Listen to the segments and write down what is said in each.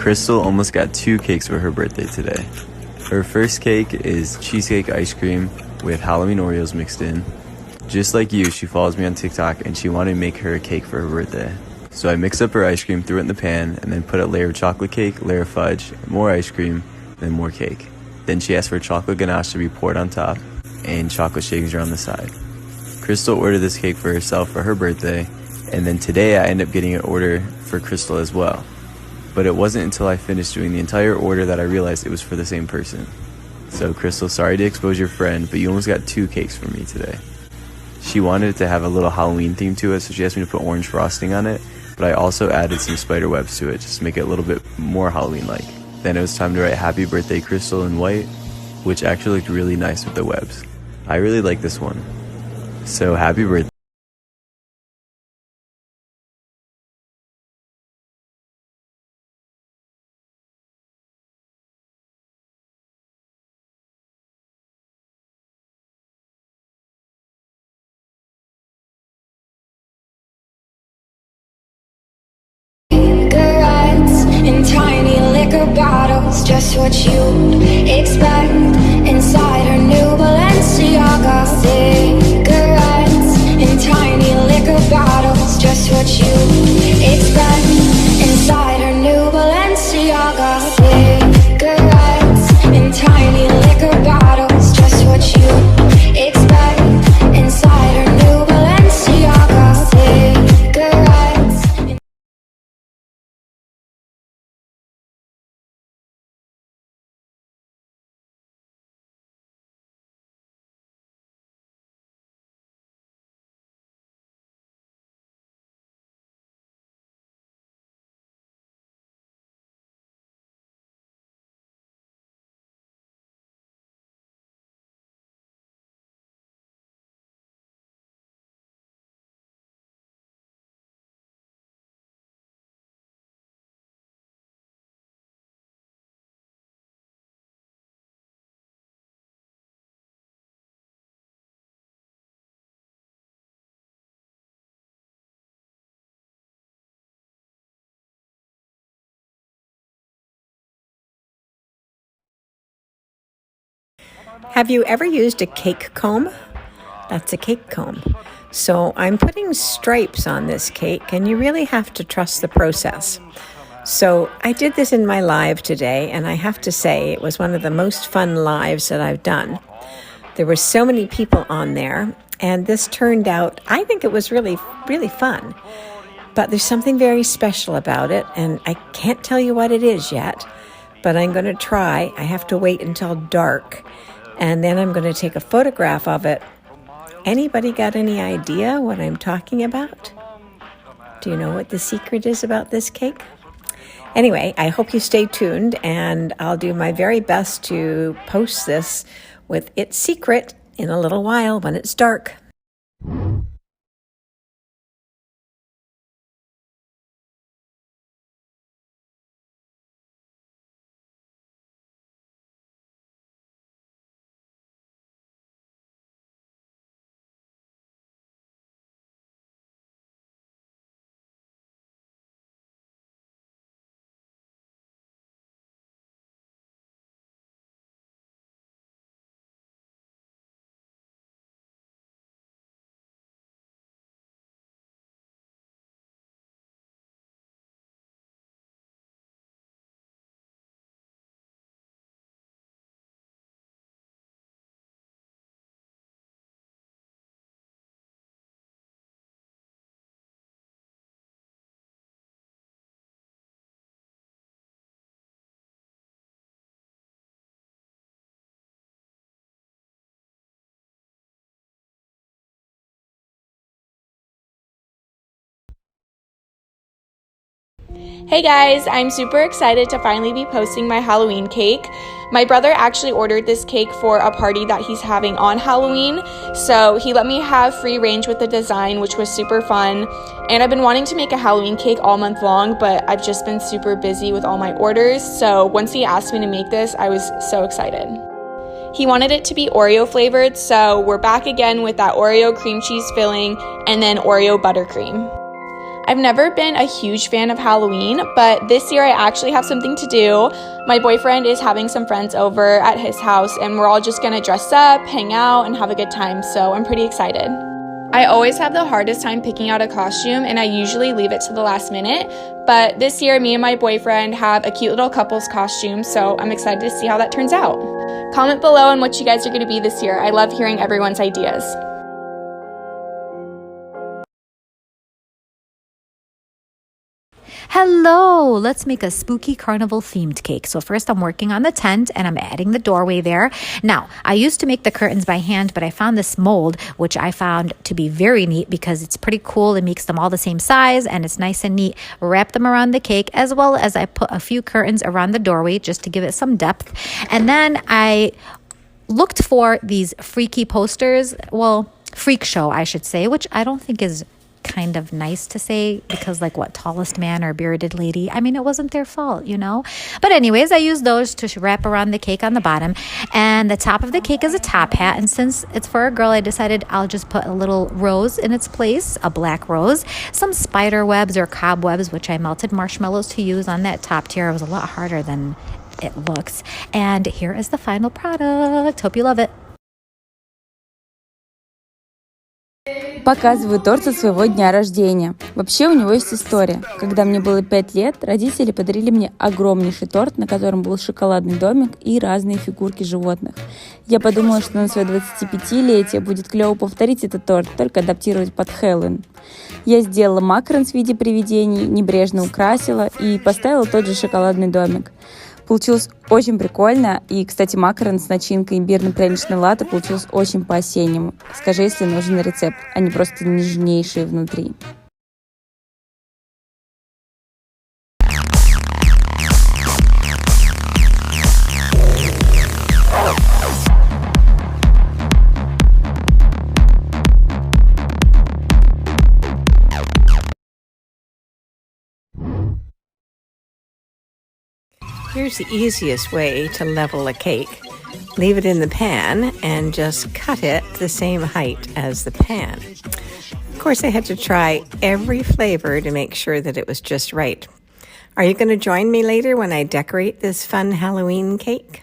Crystal almost got 2 cakes for her birthday today. Her first cake is cheesecake ice cream with Halloween Oreos mixed in. Just like you, she follows me on TikTok and she wanted to make her a cake for her birthday. So I mixed up her ice cream, threw it in the pan, and then put a layer of chocolate cake, layer of fudge, more ice cream, then more cake. Then she asked for chocolate ganache to be poured on top and chocolate shavings are on the side. Crystal ordered this cake for herself for her birthday, and then today I ended up getting an order for Crystal as well. But it wasn't until I finished doing the entire order that I realized it was for the same person. So Crystal, sorry to expose your friend, but you almost got 2 cakes from me today. She wanted it to have a little Halloween theme to it, so she asked me to put orange frosting on it, but I also added some spider webs to it just to make it a little bit more Halloween-like. Then it was time to write Happy Birthday Crystal in white, which actually looked really nice with the webs. I really like this one. So happy birthday. In tiny liquor bottles, just what you'd expect inside her new Balenciaga. Cigarettes in tiny liquor bottles, just what you'd expect inside her new Balenciaga. Cigarettes in tiny liquor bottles, just what you'd expect inside her new Balenciaga. Cigarettes. Have you ever used a cake comb? That's a cake comb. So I'm putting stripes on this cake, and you really have to trust the process. So I did this in my live today, and I have to say it was one of the most fun lives that I've done. There were so many people on there, and this turned out, I think it was really, really fun. But there's something very special about it, and I can't tell you what it is yet, but I'm going to try. I have to wait until dark, and then I'm going to take a photograph of it. Anybody got any idea what I'm talking about? Do you know what the secret is about this cake? Anyway, I hope you stay tuned, and I'll do my very best to post this with its secret in a little while when it's dark. Hey guys, I'm super excited to finally be posting my Halloween cake. My brother actually ordered this cake for a party that he's having on Halloween, so he let me have free range with the design, which was super fun. And I've been wanting to make a Halloween cake all month long, but I've just been super busy with all my orders, so once he asked me to make this, I was so excited. He wanted it to be Oreo flavored, so we're back again with that Oreo cream cheese filling and then Oreo buttercream. I've never been a huge fan of Halloween, but this year I actually have something to do. My boyfriend is having some friends over at his house, and we're all just gonna dress up, hang out, and have a good time, so I'm pretty excited. I always have the hardest time picking out a costume, and I usually leave it to the last minute, but this year me and my boyfriend have a cute little couple's costume, so I'm excited to see how that turns out. Comment below on what you guys are going to be this year. I love hearing everyone's ideas. Hello, let's make a spooky carnival themed cake. So first I'm working on the tent and I'm adding the doorway there. Now, I used to make the curtains by hand, but I found this mold, which I found to be very neat because it's pretty cool. It makes them all the same size and it's nice and neat. Wrap them around the cake, as well as I put a few curtains around the doorway just to give it some depth. And then I looked for these freaky posters, well, freak show, I should say, which I don't think is kind of nice to say because like what, tallest man or bearded lady? I mean, it wasn't their fault, you know? But anyways, I used those to wrap around the cake on the bottom, and the top of the cake is a top hat. And since it's for a girl, I decided I'll just put a little rose in its place, a black rose, some spider webs or cobwebs, which I melted marshmallows to use on that top tier. It was a lot harder than it looks. And here is the final product. Hope you love it. Показываю торт со своего дня рождения. Вообще у него есть история. Когда мне было 5 лет, родители подарили мне огромнейший торт, на котором был шоколадный домик и разные фигурки животных. Я подумала, что на свое 25-летие будет клево повторить этот торт, только адаптировать под Хэллоуин. Я сделала макаронс в виде привидений, небрежно украсила и поставила тот же шоколадный домик. Получилось очень прикольно. И, кстати, макарон с начинкой имбирно-пряничной латте получилось очень по-осеннему. Скажи, если нужен рецепт. Они просто нежнейшие внутри. Here's the easiest way to level a cake. Leave it in the pan and just cut it the same height as the pan. Of course, I had to try every flavor to make sure that it was just right. Are you going to join me later when I decorate this fun Halloween cake?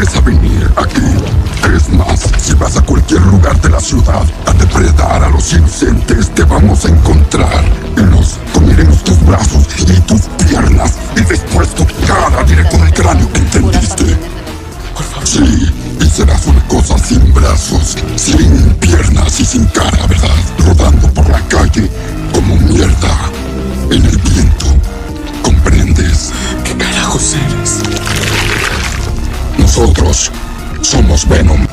obligues a venir aquí. Es más, si vas a cualquier lugar de la ciudad a depredar a los inocentes, te vamos a encontrar. Y nos comeremos tus brazos y tus piernas y después tu cara directo del cráneo, ¿entendiste? Sí, y serás una cosa sin brazos, sin piernas y sin cara, ¿verdad? Rodando por la calle como mierda en el viento. ¿Comprendes? ¿Qué carajos eres? Nosotros somos Venom.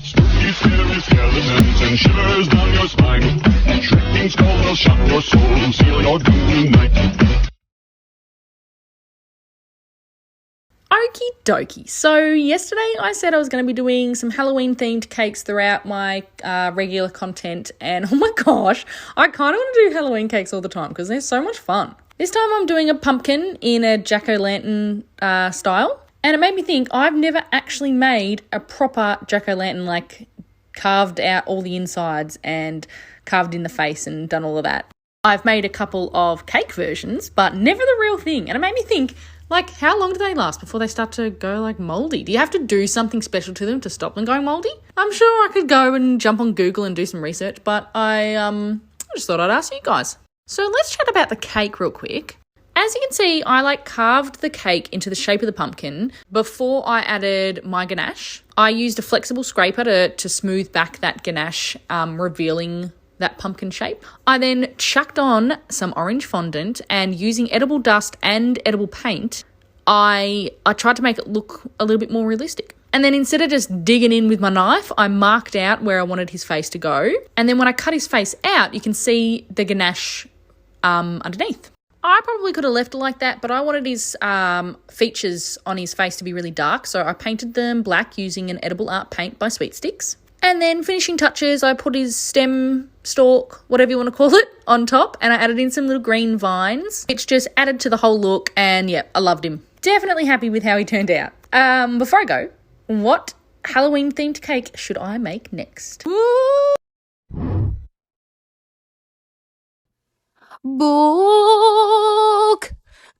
Spooky, scary skeletons and shivers down your spine. Shrieking skulls will shock your soul, seal your doom tonight. Okie dokie. So yesterday I said I was going to be doing some Halloween themed cakes throughout my regular content, and oh my gosh, I kind of want to do Halloween cakes all the time because they're so much fun. This time I'm doing a pumpkin in a jack-o'-lantern style, and it made me think I've never actually made a proper jack-o'-lantern, like carved out all the insides and carved in the face and done all of that. I've made a couple of cake versions, but never the real thing, and it made me think, like, how long do they last before they start to go, like, mouldy? Do you have to do something special to them to stop them going mouldy? I'm sure I could go and jump on Google and do some research, but I just thought I'd ask you guys. So let's chat about the cake real quick. As you can see, I, carved the cake into the shape of the pumpkin before I added my ganache. I used a flexible scraper to smooth back that ganache, revealing that pumpkin shape. I then chucked on some orange fondant, and using edible dust and edible paint, I tried to make it look a little bit more realistic. And then instead of just digging in with my knife, I marked out where I wanted his face to go. And then when I cut his face out, you can see the ganache underneath. I probably could have left it like that, but I wanted his features on his face to be really dark, so I painted them black using an edible art paint by Sweet Sticks. And then finishing touches, I put his stem, stalk, whatever you want to call it, on top, and I added in some little green vines, which just added to the whole look, and yeah, I loved him. Definitely happy with how he turned out. Before I go, what Halloween-themed cake should I make next? Book,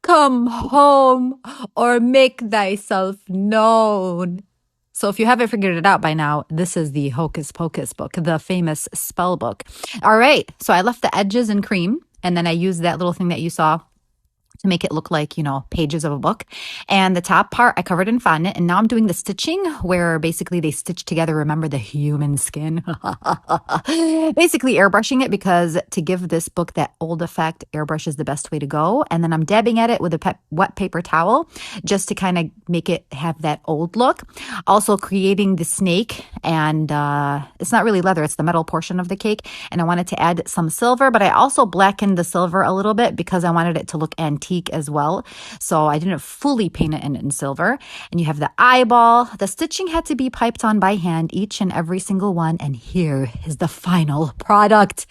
come home or make thyself known. So if you haven't figured it out by now, this is the Hocus Pocus book, the famous spell book. All right, so I left the edges in cream, and then I used that little thing that you saw to make it look like, pages of a book. And the top part I covered in fondant, and now I'm doing the stitching where basically they stitch together, remember the human skin? Basically airbrushing it, because to give this book that old effect, airbrush is the best way to go. And then I'm dabbing at it with a wet paper towel just to kind of make it have that old look. Also creating the snake, and it's not really leather, it's the metal portion of the cake. And I wanted to add some silver, but I also blackened the silver a little bit because I wanted it to look antique as well. So I didn't fully paint it in silver. And you have the eyeball. The stitching had to be piped on by hand, each and every single one. And here is the final product.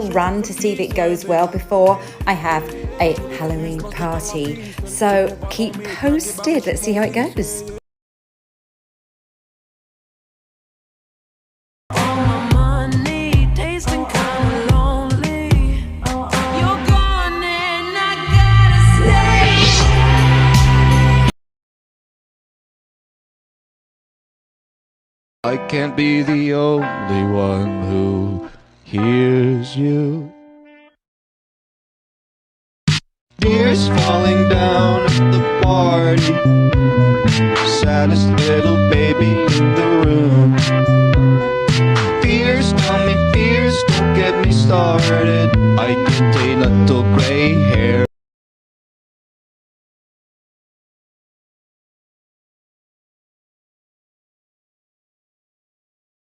run to see if it goes well before I have a Halloween party. So keep posted. Let's see how it goes. I can't be the only one who hears you. Tears falling down at the party. Saddest little baby in the room. Fears, tell me fears, don't get me started. I can take a